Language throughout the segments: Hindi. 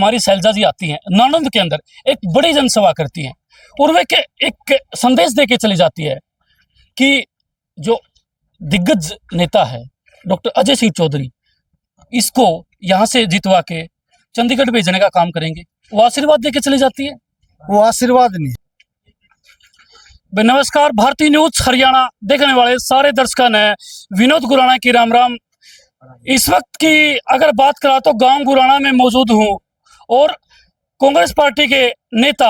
हमारी शैलजा जी आती हैं नालंद के अंदर, एक बड़ी जनसभा करती हैं और वे के एक संदेश दे के चली जाती है कि जो दिग्गज नेता है डॉक्टर अजय सिंह चौधरी, इसको यहाँ से जितवा के चंडीगढ़ भेजने का काम करेंगे। वो आशीर्वाद दे के चली जाती है। वो आशीर्वाद नहीं। नमस्कार, भारतीय न्यूज हरियाणा देखने वाले सारे दर्शकों ने विनोद गुराना की राम राम। इस वक्त की अगर बात करा तो गांव गुराना में मौजूद हूं और कांग्रेस पार्टी के नेता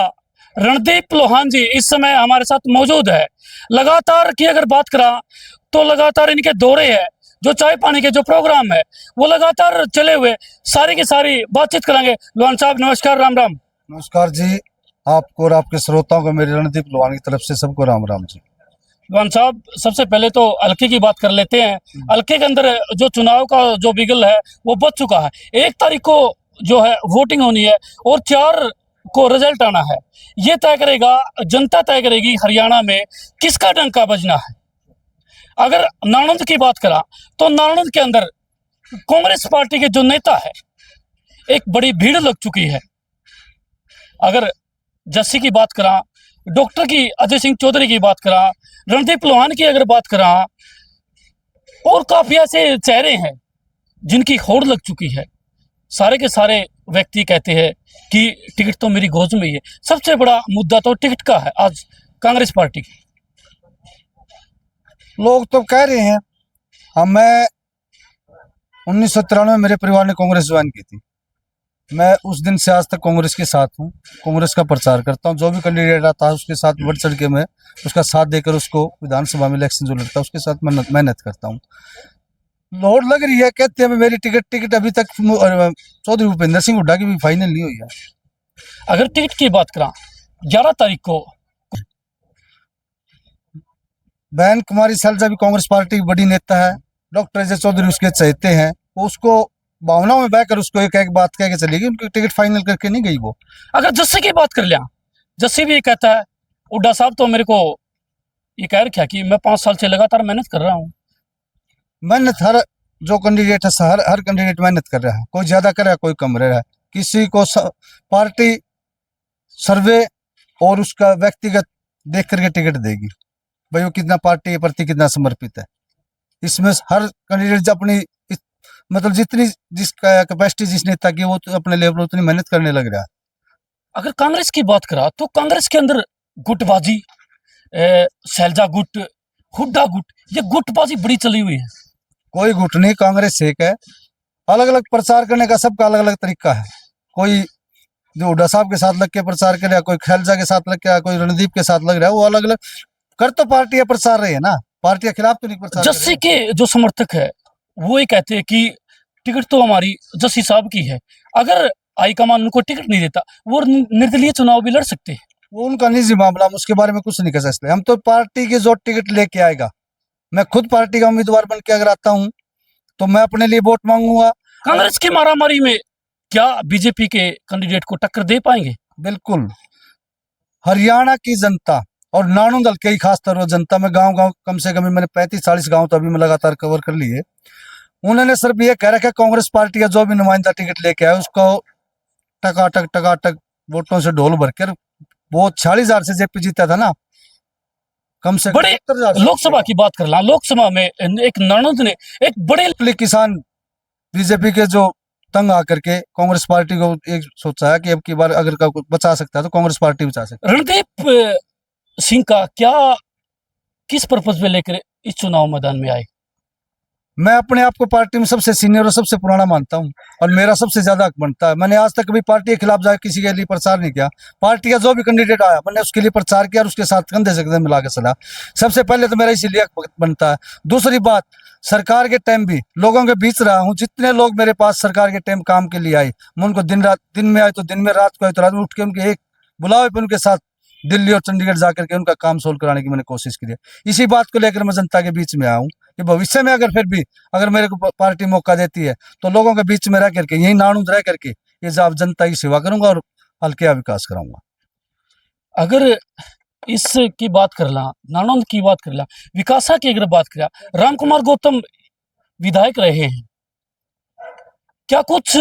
रणदीप लोहान जी इस समय हमारे साथ मौजूद है। लगातार की अगर बात करा तो लगातार इनके दौरे है, जो चाय पानी के जो प्रोग्राम है वो लगातार चले हुए, सारी की सारी बातचीत करेंगे। लोहान साहब नमस्कार, राम राम। नमस्कार जी, आपको और आपके श्रोताओं को मेरे रणदीप लोहान की तरफ से सबको राम राम जी। लोहान साहब, सबसे पहले तो हल्के की बात कर लेते हैं। हल्के के अंदर जो चुनाव का जो बिगल है वो बच चुका है। 1 तारीख को जो है वोटिंग होनी है और 4 को रिजल्ट आना है। ये तय करेगा, जनता तय करेगी हरियाणा में किसका डंका बजना है। अगर नालंद की बात करा तो नालंद के अंदर कांग्रेस पार्टी के जो नेता है एक बड़ी भीड़ लग चुकी है। अगर जस्सी की बात करा, डॉक्टर की अजय सिंह चौधरी की बात करा, रणदीप लोहान की अगर बात करा, और काफी ऐसे चेहरे हैं जिनकी होड़ लग चुकी है। सारे के सारे व्यक्ति कहते हैं कि टिकट तो मेरी गोद में ही है। सबसे बड़ा मुद्दा तो टिकट का है आज कांग्रेस पार्टी की। लोग तो कह रहे हैं, मैं 1993 में मेरे परिवार ने कांग्रेस ज्वाइन की थी। मैं उस दिन से आज तक कांग्रेस के साथ हूँ, कांग्रेस का प्रचार करता हूँ। जो भी कैंडिडेट आता है उसके साथ बढ़ चढ़ के मैं उसका साथ देकर उसको विधानसभा में इलेक्शन जो लड़ता है उसके साथ मेहनत करता हूँ। लोड लग रही है, कहते हैं मेरी टिकट अभी तक चौधरी भूपेंद्र सिंह हुड्डा की भी फाइनल नहीं हुई है। अगर टिकट की बात करा 11 तारीख को बहन कुमारी सैलजा भी कांग्रेस पार्टी की बड़ी नेता है, डॉक्टर अजय चौधरी उसके चहेते हैं। वो उसको भावनाओं में बहकर उसको एक एक बात कह के चलेगी, उनकी टिकट फाइनल करके नहीं गई वो। अगर जस्सी की बात कर लिया, जस्सी भी ये कहता है हुड्डा साहब तो मेरे को ये कह रखा कि मैं 5 साल से लगातार मेहनत कर रहा हूँ। मेहनत हर जो कैंडिडेट है, हर कैंडिडेट मेहनत कर रहा है, कोई ज्यादा कर रहा है कोई कम रहा है। किसी को पार्टी सर्वे और उसका व्यक्तिगत देख करके टिकट देगी, भाई वो कितना पार्टी के प्रति कितना समर्पित है। इसमें हर कैंडिडेट अपनी मतलब जितनी जिस कैपेसिटी जिस नेता की वो तो अपने लेवल उतनी मेहनत करने लग रहा है। अगर कांग्रेस की बात करा तो कांग्रेस के अंदर गुटबाजी, शैलजा गुट, हुड्डा गुट, ये गुटबाजी बड़ी चली हुई है। कोई गुट नहीं, कांग्रेस एक है। अलग अलग प्रचार करने का सबका अलग अलग तरीका है। कोई जो हुड्डा साहब के साथ लग के प्रचार कर रहा है, कोई शैलजा के साथ लग के, कोई रणदीप के साथ लग रहा है। वो अलग अलग कर तो पार्टियां प्रचार रही है ना, पार्टी के खिलाफ तो नहीं प्रचार। जस्सी के जो समर्थक है वो ये कहते हैं कि टिकट तो हमारी जस्सी साहब की है। अगर हाईकमान उनको टिकट नहीं देता वो निर्दलीय चुनाव भी लड़ सकते हैं। वो उनका निजी मामला, हम उसके बारे में कुछ नहीं कह सकते। हम तो पार्टी की जो टिकट लेके आएगा, मैं खुद पार्टी का उम्मीदवार बन के अगर आता हूँ तो मैं अपने लिए वोट मांगूंगा। कांग्रेस की मारामारी में क्या बीजेपी के कैंडिडेट को टक्कर दे पाएंगे? बिल्कुल। हरियाणा की जनता और नानू दल के खास तौर पर जनता में गांव गांव कम से कम मैंने 35-40 गांव तो अभी मैं लगातार कवर कर लिए। उन्होंने सिर्फ ये कह रखा है कांग्रेस पार्टी का जो भी नुमाइंदा टिकट लेके आया उसको टकाटक वोटों से ढोल भरकर, वो 46,000 से जेपी जीता था ना, कम से बड़े लोकसभा की बात कर ला, लोकसभा में एक नानंद ने एक बड़े किसान बीजेपी के जो तंग आकर के कांग्रेस पार्टी को एक सोचा है कि अब की बार अगर का बचा सकता है तो कांग्रेस पार्टी बचा सकती है। रणदीप सिंह का क्या किस पर्पज में लेकर इस चुनाव मैदान में आए? मैं अपने आप को पार्टी में सबसे सीनियर और सबसे पुराना मानता हूं और मेरा सबसे ज्यादा हक बनता है। मैंने आज तक कभी पार्टी के खिलाफ जाकर किसी के लिए प्रचार नहीं किया। पार्टी का जो भी कैंडिडेट आया मैंने उसके लिए प्रचार किया और उसके साथ कंधे से कंधे मिला के चला। सबसे पहले तो मेरा इसीलिए हक बनता है। दूसरी बात, सरकार के टाइम भी लोगों के बीच रहा हूँ। जितने लोग मेरे पास सरकार के टाइम काम के लिए आए, मैं उनको दिन में आए तो दिन में, रात को आए तो रात में, उठ के उनके एक बुलावे पे उनके साथ दिल्ली और चंडीगढ़ जाकर के उनका काम सोल्व कराने की मैंने कोशिश की है। इसी बात को लेकर मैं जनता के बीच में आया हूँ कि भविष्य में अगर फिर भी अगर मेरे को पार्टी मौका देती है तो लोगों के बीच में रह करके, यही नानूद रह करके ये जब जनता की सेवा करूंगा और हल्के विकास कराऊंगा। अगर इस की बात कर ला, नानंद की बात कर ला, विकासा की अगर बात करा, राम कुमार गौतम विधायक रहे हैं, क्या कुछ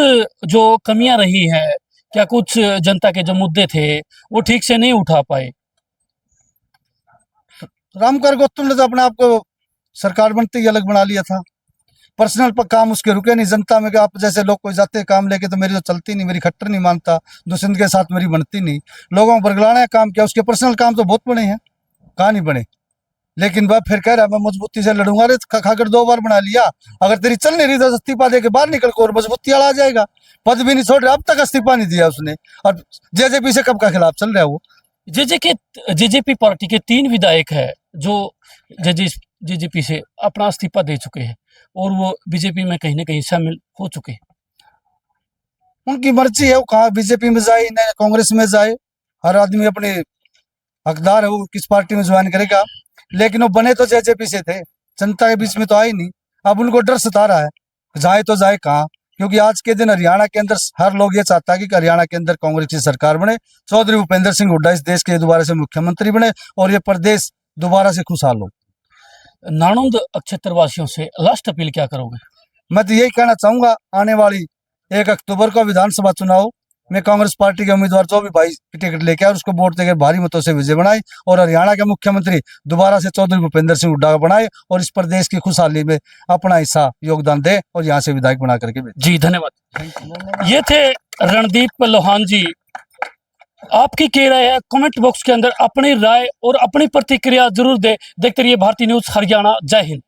जो कमियां रही हैं, क्या कुछ जनता के जो मुद्दे थे वो ठीक से नहीं उठा पाए? रामकर गौतम ने तो अपने आप को सरकार बनते ही अलग बना लिया था। पर्सनल पर काम उसके रुके नहीं। जनता में कि आप जैसे लोग कोई जाते हैं काम लेके तो मेरी तो चलती नहीं, मेरी खट्टर नहीं मानता, दुष्यंत के साथ मेरी बनती नहीं। लोगों को बरगलाना काम किया, उसके पर्सनल काम तो बहुत बड़े हैं, कहाँ नहीं बने। लेकिन वह फिर कह रहा है मैं मजबूती से लड़ूंगा। अरे खाकर 2 बार बना लिया, अगर तेरी चल नहीं रही तो इस्तीफा दे के बाहर निकल को और मजबूती वाला आ जाएगा। पद भी नहीं छोड़ रहा, अब तक इस्तीफा नहीं दिया उसने। और जेजेपी से कब का खिलाफ चल रहा है वो। जेजेपी पार्टी के 3 विधायक है जो जेजेपी से अपना इस्तीफा दे चुके हैं और वो बीजेपी में कहीं ना कहीं शामिल हो चुके हैं। उनकी मर्जी है, वो कहाँ बीजेपी में जाए न कांग्रेस में जाए। हर आदमी अपने हकदार है वो किस पार्टी में ज्वाइन करेगा। लेकिन वो बने तो जेजेपी से थे, जनता के बीच में तो आए नहीं। अब उनको डर सता रहा है, जाए तो जाए कहाँ। क्योंकि आज के दिन हरियाणा के अंदर हर लोग ये चाहता है कि हरियाणा के अंदर कांग्रेस की सरकार बने, चौधरी भूपेंद्र सिंह हुड्डा इस देश के दोबारा से मुख्यमंत्री बने और ये प्रदेश दोबारा से खुशहाल हो। नाणंद क्षेत्र वासियों से लास्ट अपील क्या करोगे? मैं तो यही कहना चाहूंगा, आने वाली 1 अक्टूबर को विधानसभा चुनाव में कांग्रेस पार्टी के उम्मीदवार जो भी भाई की टिकट लेके आए उसको वोट देकर भारी मतों से विजय बनाए और हरियाणा के मुख्यमंत्री दोबारा से चौधरी भूपेंद्र सिंह हुड्डा बनाए और इस प्रदेश की खुशहाली में अपना हिस्सा योगदान दे और यहाँ से विधायक बना करके भेजे। जी धन्यवाद। ये थे रणदीप लोहान जी। आपकी क्या राय है? कमेंट बॉक्स के अंदर अपनी राय और अपनी प्रतिक्रिया जरूर दे। देखते रहिए भारतीय न्यूज हरियाणा। जय हिंद।